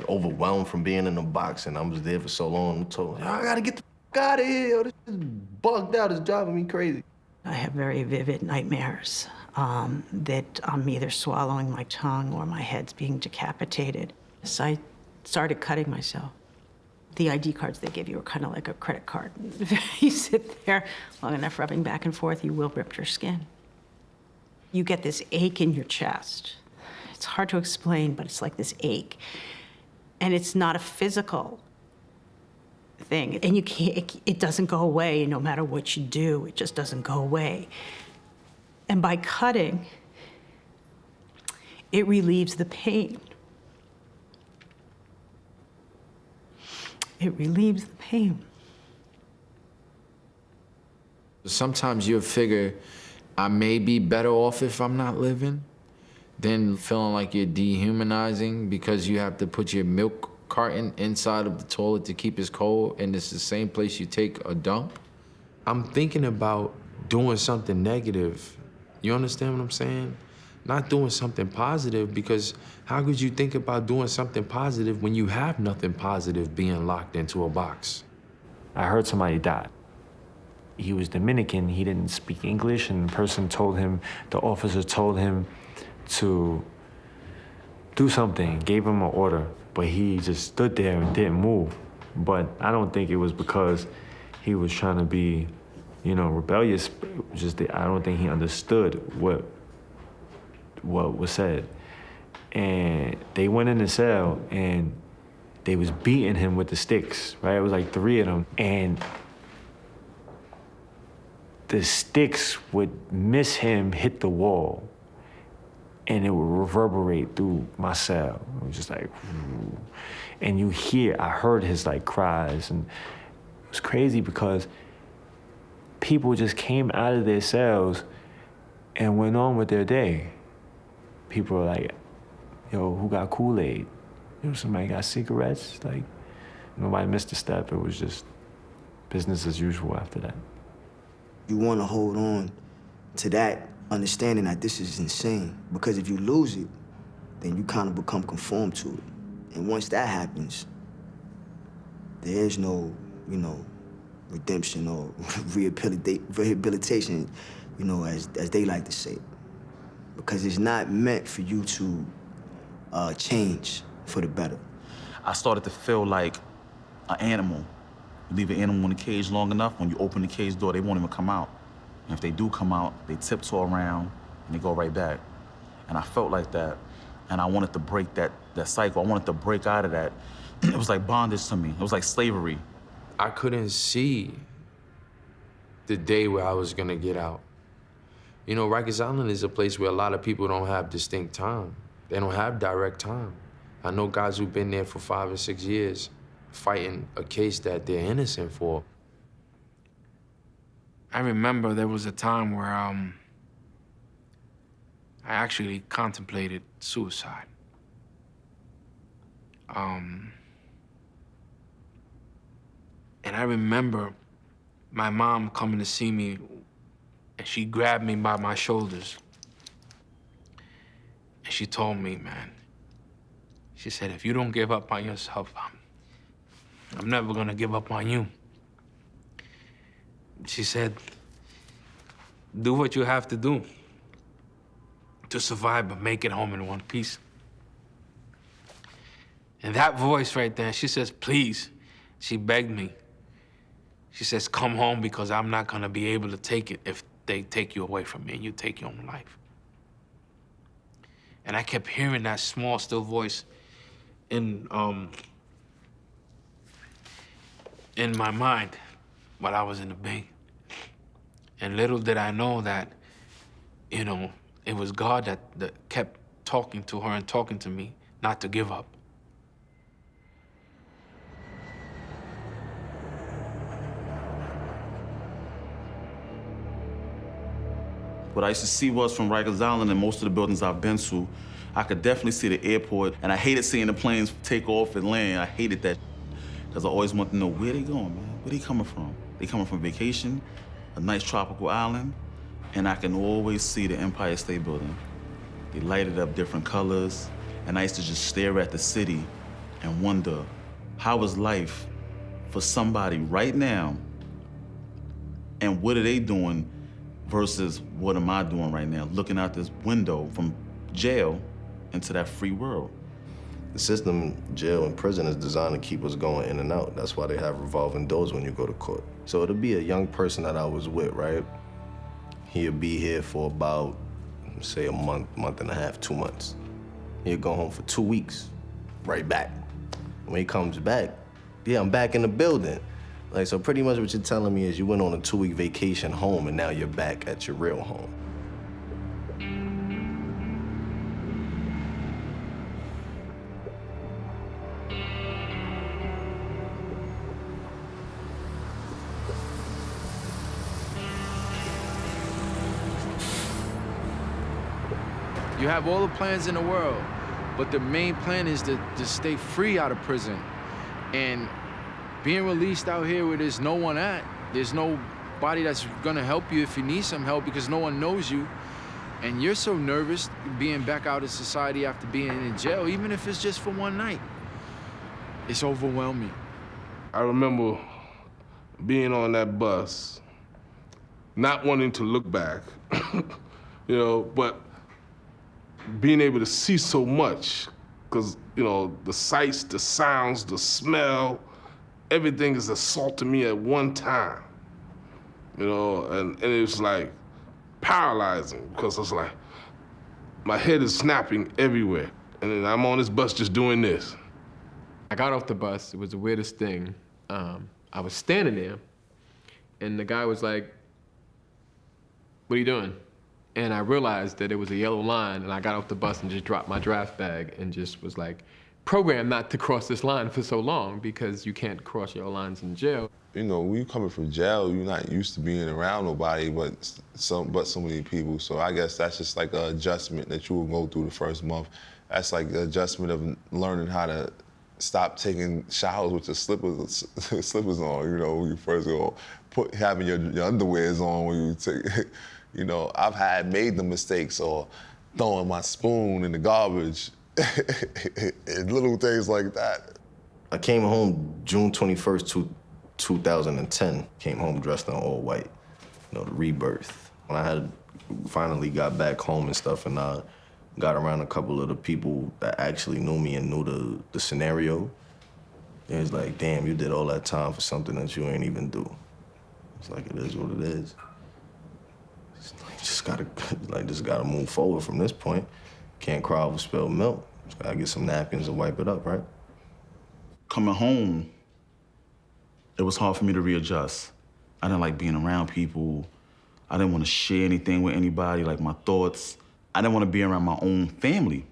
overwhelmed from being in the box, and I was there for so long. I'm told, "I gotta get the out of here. Yo, this is bugged out. It's driving me crazy." I have very vivid nightmares that I'm either swallowing my tongue or my head's being decapitated. So I started cutting myself. The ID cards they give you are kind of like a credit card. You sit there long enough rubbing back and forth, you will rip your skin. You get this ache in your chest. It's hard to explain, but it's like this ache. And it's not a physical thing. And you can't, it doesn't go away no matter what you do. It just doesn't go away. And by cutting, it relieves the pain. It relieves the pain. Sometimes you'll figure, I may be better off if I'm not living, than feeling like you're dehumanizing because you have to put your milk carton inside of the toilet to keep it cold, and it's the same place you take a dump. I'm thinking about doing something negative. You understand what I'm saying? Not doing something positive, because how could you think about doing something positive when you have nothing positive being locked into a box? I heard somebody died. He was Dominican, he didn't speak English, and the officer told him to do something, gave him an order, but he just stood there and didn't move. But I don't think it was because he was trying to be, rebellious. I don't think he understood what was said. And they went in the cell and they was beating him with the sticks, right? It was like 3 of them. And the sticks would miss him, hit the wall, and it would reverberate through my cell. It was just like, and I heard his like cries, and it was crazy because people just came out of their cells and went on with their day. People were like, yo, who got Kool-Aid? Somebody got cigarettes? Like, nobody missed a step. It was just business as usual after that. You want to hold on to that understanding that this is insane, because if you lose it, then you kind of become conformed to it. And once that happens, there is no, redemption or rehabilitation, as they like to say. Because it's not meant for you to change for the better. I started to feel like an animal. You leave an animal in the cage long enough, when you open the cage door, they won't even come out. And if they do come out, they tiptoe around and they go right back. And I felt like that, and I wanted to break that cycle. I wanted to break out of that. It was like bondage to me. It was like slavery. I couldn't see the day where I was gonna get out. Rikers Island is a place where a lot of people don't have distinct time. They don't have direct time. I know guys who've been there for 5 or 6 years fighting a case that they're innocent for. I remember there was a time where I actually contemplated suicide. And I remember my mom coming to see me, and she grabbed me by my shoulders. And she told me, man, she said, if you don't give up on yourself, I'm never gonna give up on you. She said, do what you have to do to survive, but make it home in one piece. And that voice right there, she says, please, she begged me. She says, come home, because I'm not gonna be able to take it if they take you away from me and you take your own life. And I kept hearing that small, still voice in my mind while I was in the Bay. And little did I know that, it was God that kept talking to her and talking to me not to give up. What I used to see was from Rikers Island and most of the buildings I've been to, I could definitely see the airport, and I hated seeing the planes take off and land. I hated that, because I always wanted to know where they going, man. Where they coming from? They coming from vacation, a nice tropical island, and I can always see the Empire State Building. They lighted up different colors, and I used to just stare at the city and wonder, how is life for somebody right now, and what are they doing versus what am I doing right now, looking out this window from jail into that free world. The system, jail and prison, is designed to keep us going in and out. That's why they have revolving doors when you go to court. So it'll be a young person that I was with, right? He'll be here for about, say, a month and a half, 2 months. He'll go home for 2 weeks, right back. When he comes back, yeah, I'm back in the building. Like, so pretty much what you're telling me is you went on a 2-week vacation home and now you're back at your real home. You have all the plans in the world, but the main plan is to stay free out of prison. And being released out here where there's no one at, there's no nobody that's gonna help you if you need some help because no one knows you. And you're so nervous being back out in society after being in jail, even if it's just for one night. It's overwhelming. I remember being on that bus, not wanting to look back, you know, but being able to see so much, because, you know, the sights, the sounds, the smell, everything is assaulting me at one time, you know, and it was like paralyzing because it's like my head is snapping everywhere, and then I'm on this bus just doing this. I got off the bus. It was the weirdest thing. I was standing there, and the guy was like, "What are you doing?" And I realized that it was a yellow line, and I got off the bus and just dropped my draft bag and just was like, programmed not to cross this line for so long because you can't cross your lines in jail. You know, when you coming from jail, you're not used to being around nobody but so many people. So I guess that's just like an adjustment that you will go through the first month. That's like the adjustment of learning how to stop taking showers with your slippers on, you know, when you first go, having your underwears on when you take, you know, I've made the mistakes or throwing my spoon in the garbage and little things like that. I came home June 21st, 2010. Came home dressed in all white, you know, the rebirth. When I had finally got back home and stuff and got around a couple of the people that actually knew me and knew the scenario, it was like, damn, you did all that time for something that you ain't even do. It's like, it is what it is. Just gotta move forward from this point. Can't cry over spilled milk. Just gotta get some napkins and wipe it up, right? Coming home, it was hard for me to readjust. I didn't like being around people. I didn't want to share anything with anybody, like my thoughts. I didn't want to be around my own family.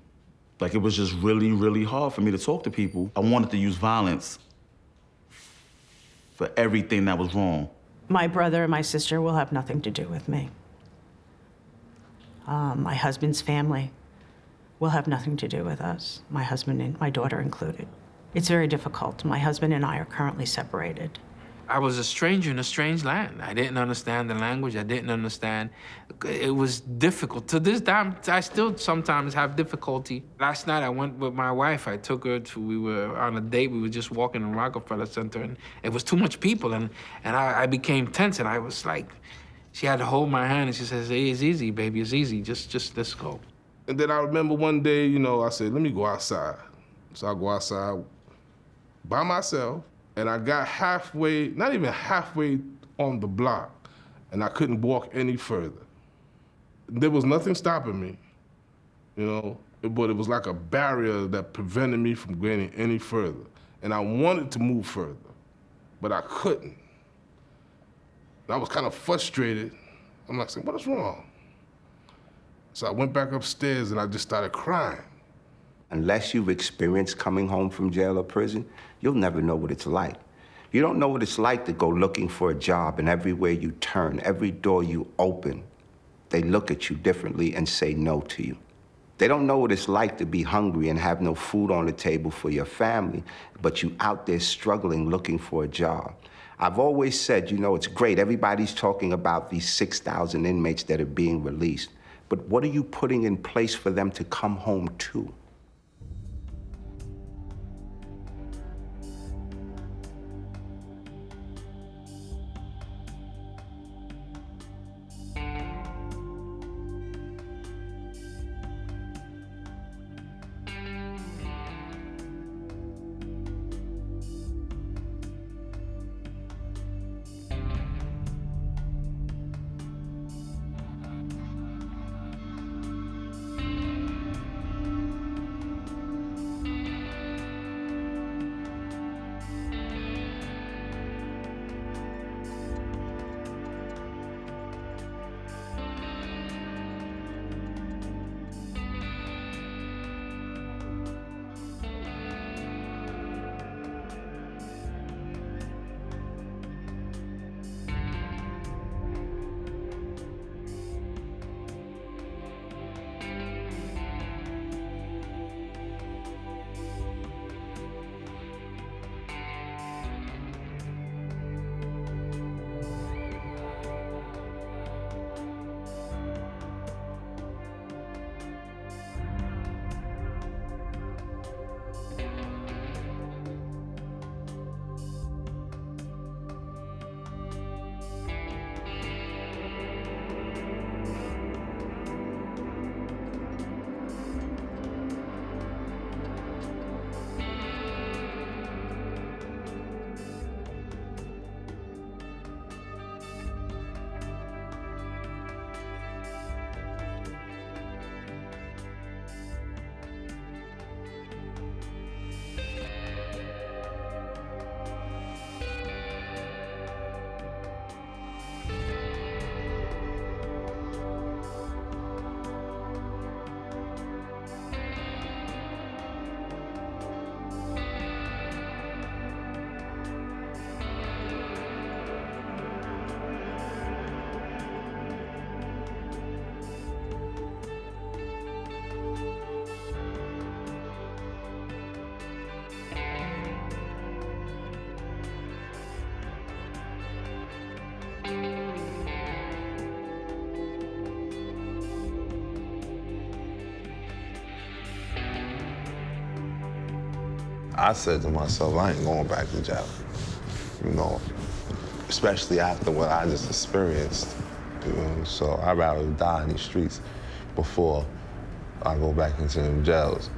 Like, it was just really, really hard for me to talk to people. I wanted to use violence for everything that was wrong. My brother and my sister will have nothing to do with me. My husband's family will have nothing to do with us, my husband and my daughter included. It's very difficult. My husband and I are currently separated. I was a stranger in a strange land. I didn't understand the language. I didn't understand. It was difficult. To this time, I still sometimes have difficulty. Last night, I went with my wife. I took her we were on a date. We were just walking in Rockefeller Center, and it was too much people, and I became tense, and I was like, she had to hold my hand, and she says, hey, it's easy, baby, it's easy. Just let's go. And then I remember one day, you know, I said, let me go outside. So I go outside by myself, and I got halfway, not even halfway on the block, and I couldn't walk any further. There was nothing stopping me, you know, but it was like a barrier that prevented me from getting any further. And I wanted to move further, but I couldn't. And I was kind of frustrated. I'm like, saying, what is wrong? So I went back upstairs and I just started crying. Unless you've experienced coming home from jail or prison, you'll never know what it's like. You don't know what it's like to go looking for a job, and everywhere you turn, every door you open, they look at you differently and say no to you. They don't know what it's like to be hungry and have no food on the table for your family, but you out there struggling looking for a job. I've always said, you know, it's great. Everybody's talking about these 6,000 inmates that are being released. But what are you putting in place for them to come home to? I said to myself, I ain't going back to jail. You know, especially after what I just experienced. You know, so I'd rather die in these streets before I go back into them jails.